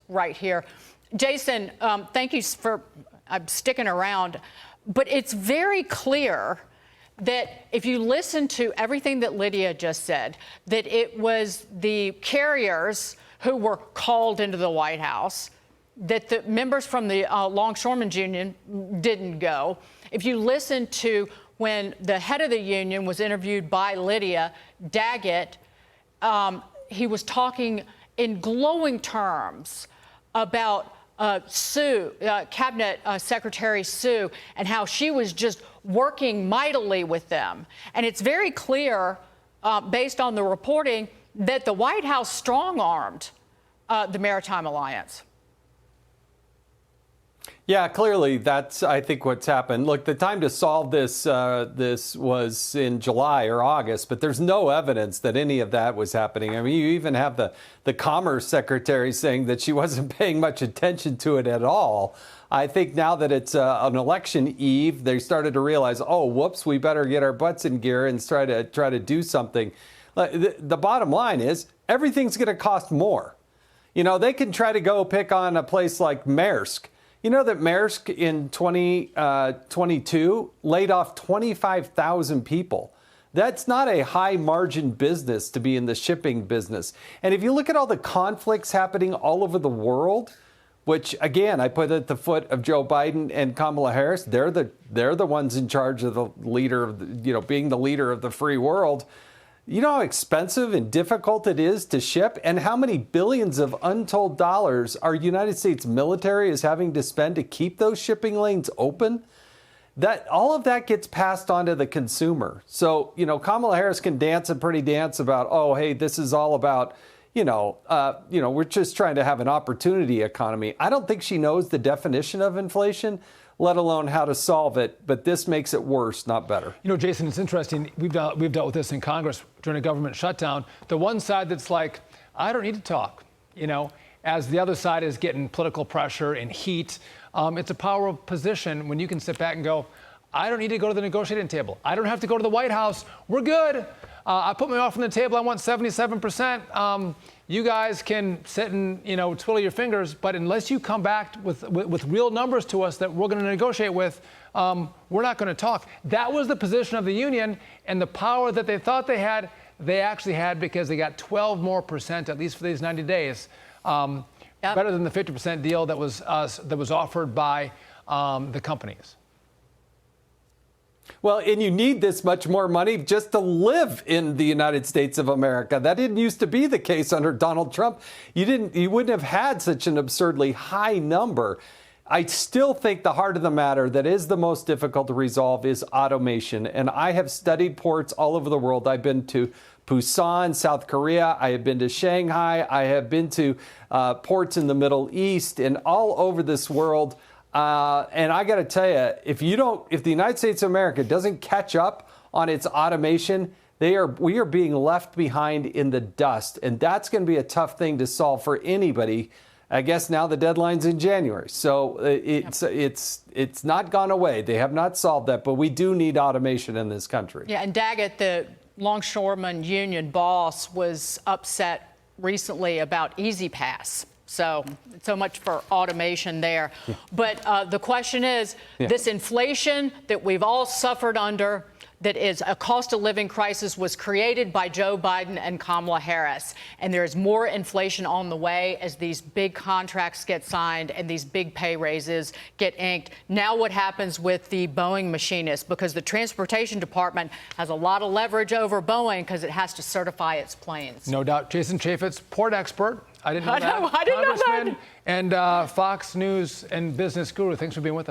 right here. Jason, thank you for sticking around. But it's very clear that if you listen to everything that Lydia just said, that it was the carriers who were called into the White House, that the members from the Longshoremen's Union didn't go. If you listen to when the head of the union was interviewed by Lydia Daggett, he was talking in glowing terms about Sue, Cabinet Secretary Sue, and how she was just working mightily with them. And it's very clear, based on the reporting, that the White House strong-armed the Maritime Alliance. Yeah, clearly that's, I think, what's happened. Look, the time to solve this was in July or August, but there's no evidence that any of that was happening. I mean, you even have the Commerce Secretary saying that she wasn't paying much attention to it at all. I think now that it's an election eve, they started to realize, oh, whoops, we better get our butts in gear and try to do something. The bottom line is everything's going to cost more. You know, they can try to go pick on a place like Maersk. You know that Maersk in 2022 laid off 25,000 people. That's not a high margin business to be in the shipping business. And if you look at all the conflicts happening all over the world, which again, I put at the foot of Joe Biden and Kamala Harris, they're the ones in charge of the leader of being the leader of the free world. You know how expensive and difficult it is to ship, and how many billions of untold dollars our United States military is having to spend to keep those shipping lanes open? That all of that gets passed on to the consumer. So, Kamala Harris can dance a pretty dance about, oh, hey, this is all about, we're just trying to have an opportunity economy. I don't think she knows the definition of inflation, let alone how to solve it. But this makes it worse, not better. Jason, it's interesting. We've dealt with this in Congress during a government shutdown. The one side that's like, I don't need to talk, as the other side is getting political pressure and heat. It's a power position when you can sit back and go, I don't need to go to the negotiating table. I don't have to go to the White House. We're good. I put my offer on the table. I want 77%. You guys can sit and, twiddle your fingers. But unless you come back with real numbers to us that we're going to negotiate with, we're not going to talk. That was the position of the union, and the power that they thought they had, they actually had because they got 12% more, at least for these 90 days. Better than the 50% deal that was offered by the companies. Well, and you need this much more money just to live in the United States of America. That didn't used to be the case under Donald Trump. You wouldn't have had such an absurdly high number. I still think the heart of the matter that is the most difficult to resolve is automation. And I have studied ports all over the world. I've been to Busan, South Korea. I have been to Shanghai. I have been to ports in the Middle East and all over this world. And I got to tell you, if the United States of America doesn't catch up on its automation, we are being left behind in the dust. And that's going to be a tough thing to solve for anybody. I guess now the deadline's in January. So it's not gone away. They have not solved that, but we do need automation in this country. Yeah, and Daggett, the Longshoremen Union boss, was upset recently about Easy Pass. So much for automation there. Yeah. But the question is, this inflation that we've all suffered under, that is a cost of living crisis, was created by Joe Biden and Kamala Harris. And there's more inflation on the way as these big contracts get signed and these big pay raises get inked. Now what happens with the Boeing machinists? Because the Transportation Department has a lot of leverage over Boeing because it has to certify its planes. No doubt. Jason Chaffetz, port expert. I didn't know that. I didn't know that. And Fox News and business guru. Thanks for being with us.